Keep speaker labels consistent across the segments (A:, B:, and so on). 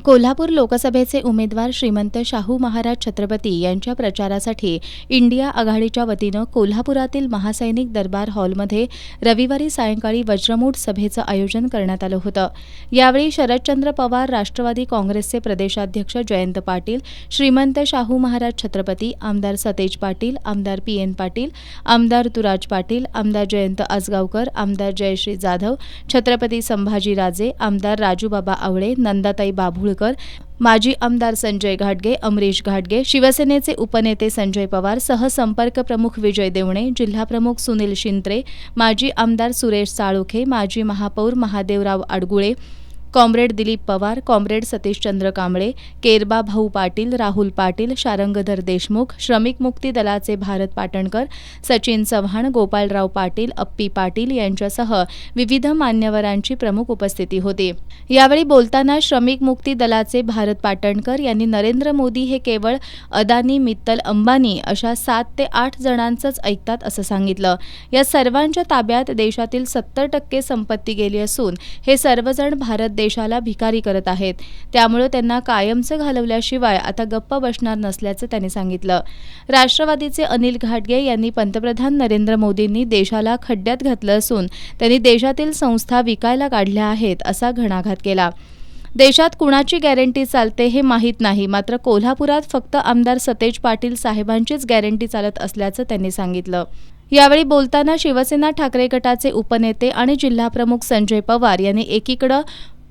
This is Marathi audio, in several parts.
A: कोल्हापूर लोकसभेचे उमेदवार श्रीमंत शाहू महाराज छत्रपती यांच्या प्रचारासाठी इंडिया आघाडीच्या वतीनं कोल्हापुरातील महासैनिक दरबार हॉलमध्ये रविवारी सायंकाळी वज्रमूठ सभेचं आयोजन करण्यात आलं होतं। यावेळी शरदचंद्र पवार, राष्ट्रवादी काँग्रेसचे प्रदेशाध्यक्ष जयंत पाटील, श्रीमंत शाहू महाराज छत्रपती, आमदार सतेज पाटील, आमदार PN पाटील, आमदार तुराज पाटील, आमदार जयंत आसगावकर, आमदार जयश्री जाधव, छत्रपती संभाजीराजे, आमदार राजूबाबा आवळे, नंदाताई बाभुळकर, माजी आमदार संजय घाटगे, अमरीश घाटगे, शिवसेनेचे उपनेते संजय पवार, सहसंपर्क प्रमुख विजय देवणे, जिल्हाप्रमुख सुनील शिंत्रे, माजी आमदार सुरेश साळोखे, माजी महापौर महादेवराव आडगुळे, कॉम्रेड दिलीप पवार, कॉम्रेड सतीशचंद्र कांबळे, केरबा भाऊ पाटील, राहुल पाटील, शारंगधर देशमुख, श्रमिक मुक्ती दलाचे भारत पाटणकर, सचिन चव्हाण, गोपाळराव पाटील, अप्पी पाटील यांच्यासह विविध मान्यवरांची प्रमुख उपस्थिती होती। यावेळी बोलताना श्रमिक मुक्ती दलाचे भारत पाटणकर यांनी नरेंद्र मोदी हे केवळ अदानी, मित्तल, अंबानी अशा 7 ते 8 जणांचंच ऐकतात असं सांगितलं। या सर्वांच्या ताब्यात देशातील 70% संपत्ती गेली असून हे सर्वजण भारत देशाला भिकारी करत आहेत, त्यामुळे त्यांना कायमचं घालवल्याशिवाय आता गप्प बसणार नसल्याचं त्यांनी सांगितलं। राष्ट्रवादीचे अनिल घाटगे यांनी पंतप्रधान नरेंद्र मोदींनी देशाला खड्ड्यात घातलं असून त्यांनी देशातील संस्था विकायला काढल्या आहेत असा घणाघात केला। देशात कुणाची गॅरंटी चालते हे माहीत नाही, मात्र कोल्हापुरात फक्त आमदार सतेज पाटील साहेबांचीच गॅरंटी चालत असल्याचं त्यांनी सांगितलं। यावेळी बोलताना शिवसेना ठाकरे गटाचे उपनेते आणि जिल्हाप्रमुख संजय पवार यांनी एकीकडे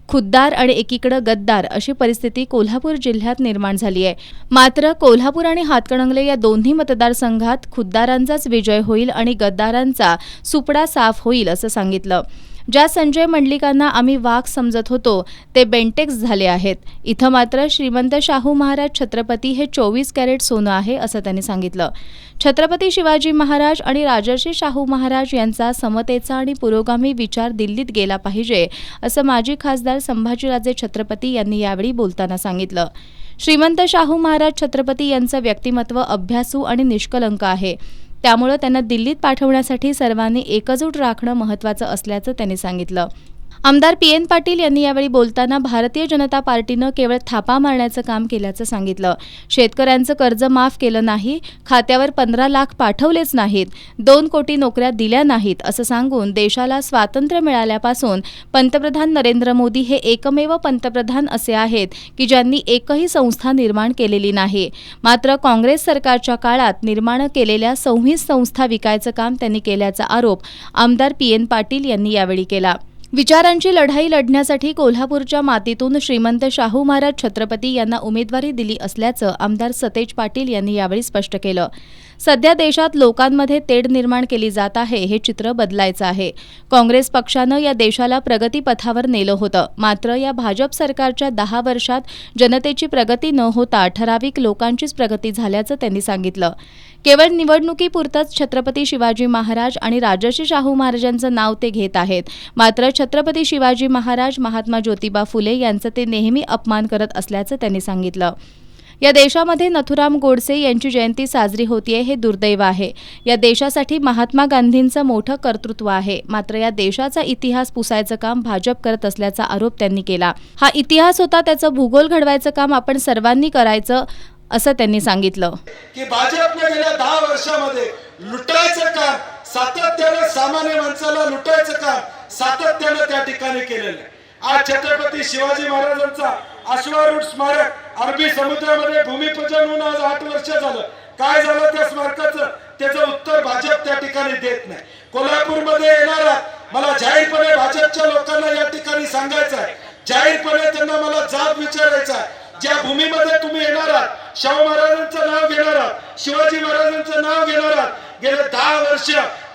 A: खुद्दार आणि एकीकडे गद्दार अशी परिस्थिती कोल्हापूर जिल्ह्यात निर्माण झाली आहे। मात्र कोल्हापूर आणि हातकणंगले या दोन्ही मतदारसंघात खुद्दारांचाच विजय होईल आणि गद्दारांचा सुपडा साफ होईल असं सांगितलं। ज्या संजय मंडलिकांना आम्ही वाघ समजत होतो ते बेंटेक्स झाले आहेत। इथं मात्र श्रीमंत शाहू महाराज छत्रपती हे 24 कॅरेट सोनं आहे असं त्यांनी सांगितलं। छत्रपती शिवाजी महाराज आणि राजर्षी शाहू महाराज यांचा समतेचा आणि पुरोगामी विचार दिल्लीत गेला पाहिजे असं माजी खासदार संभाजीराजे छत्रपती यांनी यावेळी बोलताना सांगितलं। श्रीमंत शाहू महाराज छत्रपती यांचं व्यक्तिमत्व अभ्यासू आणि निष्कलंक आहे, त्यामुळे त्यांना दिल्लीत पाठवण्यासाठी सर्वांनी एकजूट राखणं महत्त्वाचं असल्याचं त्यांनी सांगितलं। आमदार PN पाटील यांनी यावेळी बोलताना भारतीय जनता पार्टीनं केवळ थापा मारण्याचं काम केल्याचं सांगितलं। शेतकऱ्यांचं कर्ज माफ केलं नाही, खात्यावर 15 लाख पाठवलेच नाहीत, 2 कोटी नोकऱ्या दिल्या नाहीत असं सांगून देशाला स्वातंत्र्य मिळाल्यापासून पंतप्रधान नरेंद्र मोदी हे एकमेव पंतप्रधान असे आहेत की ज्यांनी एकही संस्था निर्माण केलेली नाही। मात्र काँग्रेस सरकारच्या काळात निर्माण केलेल्या 26 संस्था विकायचं काम त्यांनी केल्याचा आरोप आमदार PN पाटील यांनी यावेळी केला। विचारांची लढाई लढण्यासाठी कोल्हापूरच्या मातीतून श्रीमंत शाहू महाराज छत्रपती यांना उमेदवारी दिली असल्याचं आमदार सतेज पाटील यांनी यावेळी स्पष्ट केलं। सध्या देशात लोकांमध्ये तेढ निर्माण केली जात आहे, हे चित्र बदलायचं आहे। काँग्रेस पक्षानं या देशाला प्रगतीपथावर नेलं होतं, मात्र या भाजप सरकारच्या 10 वर्षात जनतेची प्रगती न होता ठराविक लोकांचीच प्रगती झाल्याचं त्यांनी सांगितलं। केवळ निवडणुकीपुरतंच छत्रपती शिवाजी महाराज आणि राजर्षी शाहू महाराजांचं नाव ते घेत आहेत, मात्र छत्रपती शिवाजी महाराज, महात्मा ज्योतिबा फुले यांचं ते नेहमी अपमान करत असल्याचं त्यांनी सांगितलं। या देशामध्ये नथुराम गोडसे यांची जयंती साजरी होतीये हे दुर्दैव आहे। या देशासाठी महात्मा गांधींचं मोठं कर्तृत्व आहे, मात्र या देशाचा इतिहास पुसायचं काम भाजप करत असल्याचा आरोप त्यांनी केला। हा इतिहास होता, त्याचं भूगोल घडवायचं काम आपण सर्वांनी करायचं असं त्यांनी सांगितलं
B: की भाजपने गेल्या 10 वर्षामध्ये लुटायचं काम सातत्याने, सामान्य माणसाला लुटायचं काम सातत्याने त्या ठिकाणी केलेलं आहे। आज छत्रपती शिवाजी महाराजांचा अश्वारूढ स्मारक अरबी समुद्रामध्ये भूमिपूजन होऊन आज 8 वर्ष झालं। काय झालं त्या स्मारकाचं, त्याचं उत्तर भाजप त्या ठिकाणी देत नाही। कोल्हापूरमध्ये येणारा मला जाहीरपणे भाजपच्या लोकांना या ठिकाणी सांगायचं आहे, जाहीरपणे त्यांना मला जाब विचारायचा आहे, ज्या भूमीमध्ये तुम्ही येणार आहात, शाहू महाराजांचं नाव घेणार आहात, शिवाजी महाराजांचं नाव घेणार आहात, गेले 10 वर्ष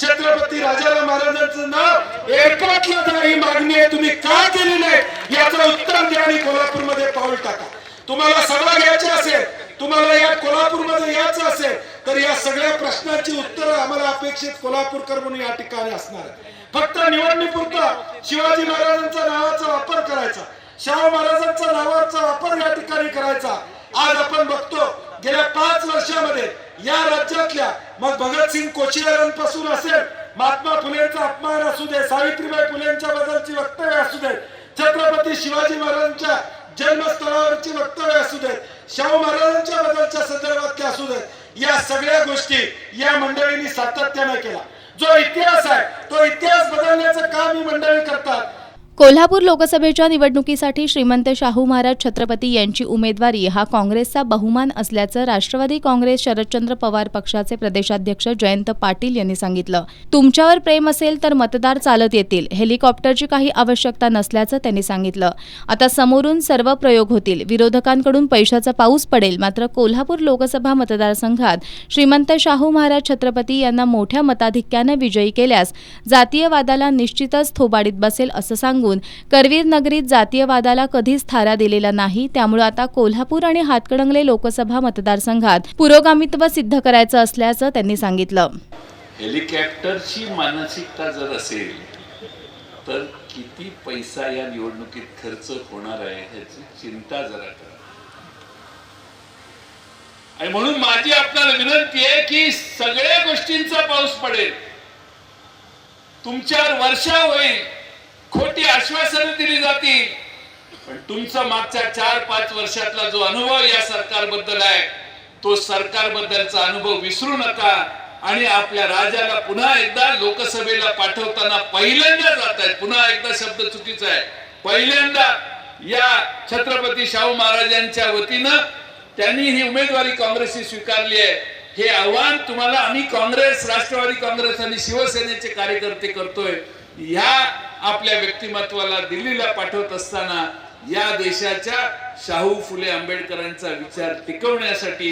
B: छत्रपती राजाराम महाराजांचं नाव एअरपोर्टला ही मागणी आहे, तुम्ही का केली नाही याचं उत्तर द्या आणि कोल्हापूरमध्ये पाऊल टाका। तुम्हाला सभा घ्यायची असेल, तुम्हाला या कोल्हापूरमध्ये यायचं असेल तर या सगळ्या प्रश्नांची उत्तरं आम्हाला अपेक्षित कोल्हापूरकर म्हणून या ठिकाणी असणार आहे। फक्त निवडणुकीपुरता शिवाजी महाराजांच्या नावाचा वापर करायचा, शाहू महाराजांच्या नावाचा वापर या ठिकाणी करायचा। आज आपण बघतो गेल्या 5 वर्षामध्ये या राज्यातल्या मग भगतसिंग कोश्यारींपासून असेल, महात्मा फुलेंचा अपमान असू दे, सावित्रीबाई फुलेंच्या बद्दलची वक्तव्य असू दे, छत्रपती शिवाजी महाराजांच्या जन्मस्थळावरची वक्तव्य असू देत, शाहू महाराजांच्या बद्दलच्या संदर्भातले असू देत, या सगळ्या गोष्टी या मंडळींनी सातत्याने केला. जो इतिहास आहे तो इतिहास बदलण्याचं काम ही मंडळी करतात.
A: कोल्हापूर लोकसभेच्या निवडणुकीसाठी श्रीमंत शाहू महाराज छत्रपती यांची उमेदवारी हा काँग्रेसचा बहुमान असल्याचं राष्ट्रवादी काँग्रेस शरदचंद्र पवार पक्षाचे प्रदेशाध्यक्ष जयंत पाटील यांनी सांगितलं. तुमच्यावर प्रेम असेल तर मतदार चालत येतील, हेलिकॉप्टरची काही आवश्यकता नसल्याचं त्यांनी सांगितलं. आता समोरून सर्व प्रयोग होतील, विरोधकांकडून पैशाचा पाऊस पडेल, मात्र कोल्हापूर लोकसभा मतदारसंघात श्रीमंत शाहू महाराज छत्रपती यांना मोठ्या मताधिक्यानं विजयी केल्यास जातीयवादाला निश्चितच थोबाडीत बसेल असं सांगून करवीर नगरीत जातीयवादाला कधीच थारा दिलेला नाही, त्यामुळे आता कोल्हापूर आणि हातकणंगले लोकसभा मतदारसंघात पुरोगामित्व सिद्ध करायचं असल्याचं त्यांनी सांगितलं.
C: हेलिकॉप्टरची मानसिकता जर असेल तर किती पैसा या निवडणुकीत खर्च होणार आहे याची चिंता जरा करा. आणि म्हणून माझी आपल्याला विनंती आहे की सगळ्या गोष्टींचा पाऊस पडेल, तुमच्यावर वर्षा होईल, खोटी आश्वासनं दिली जातील, पण तुमचा मागच्या 4-5 वर्षातला जो अनुभव या सरकारबद्दल आहे तो सरकारबद्दलचा अनुभव विसरू नका. आणि आपल्या राजाला पुन्हा एकदा लोकसभेला पाठवताना पहिल्यांदा जात आहेत, पुन्हा एकदा शब्द चुकीचा आहे, पहिल्यांदा या छत्रपती शाहू महाराजांच्या वतीनं त्यांनी ही उमेदवारी काँग्रेसची स्वीकारली आहे. हे आव्हान तुम्हाला आम्ही काँग्रेस, राष्ट्रवादी काँग्रेस आणि शिवसेनेचे कार्यकर्ते करतोय. या आपल्या व्यक्तिमत्वाला दिल्लीला पाठवत असताना या देशाच्या शाहू फुले आंबेडकरांचा विचार टिकवण्यासाठी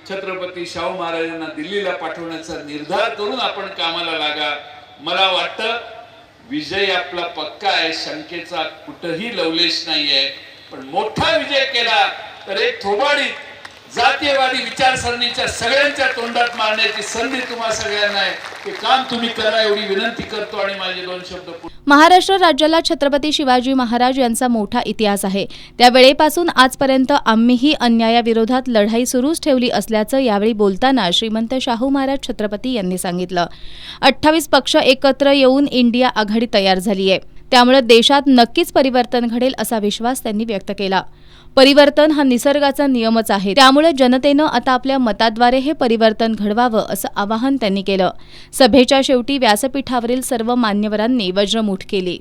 C: छत्रपती शाहू महाराजांना दिल्लीला पाठवण्याचा निर्धार करून आपण कामाला लागा. मला वाटतं विजय आपला पक्का आहे, शंकेचा कुठेही लवलेश नाहीये. पण मोठा विजय केला तर एक थोबाडीत जातीयवादी विचारसरणीच्या सगळ्यांच्या तोंडात मारण्याची संधी तुम्हा सगळ्यांना आहे. ते काम तुम्ही करा एवढी विनंती करतो आणि माझे 2 शब्द.
A: महाराष्ट्र राज्याला छत्रपती शिवाजी महाराज यांचा मोठा इतिहास आहे. त्या वेळेपासून आजपर्यंत आम्हीही अन्यायाविरोधात लढाई सुरूच ठेवली असल्याचं यावेळी बोलताना श्रीमंत शाहू महाराज छत्रपती यांनी सांगितलं. 28 पक्ष एकत्र येऊन इंडिया आघाडी तयार झाली आहे, त्यामुळे देशात नक्कीच परिवर्तन घडेल असा विश्वास त्यांनी व्यक्त केला. परिवर्तन हा निसर्गाचा नियमच आहे, त्यामुळे जनतेनं आता आपल्या मताद्वारे हे परिवर्तन घडवावं असं आवाहन त्यांनी केलं. सभेच्या शेवटी व्यासपीठावरील सर्व मान्यवरांनी वज्रमूठ केली.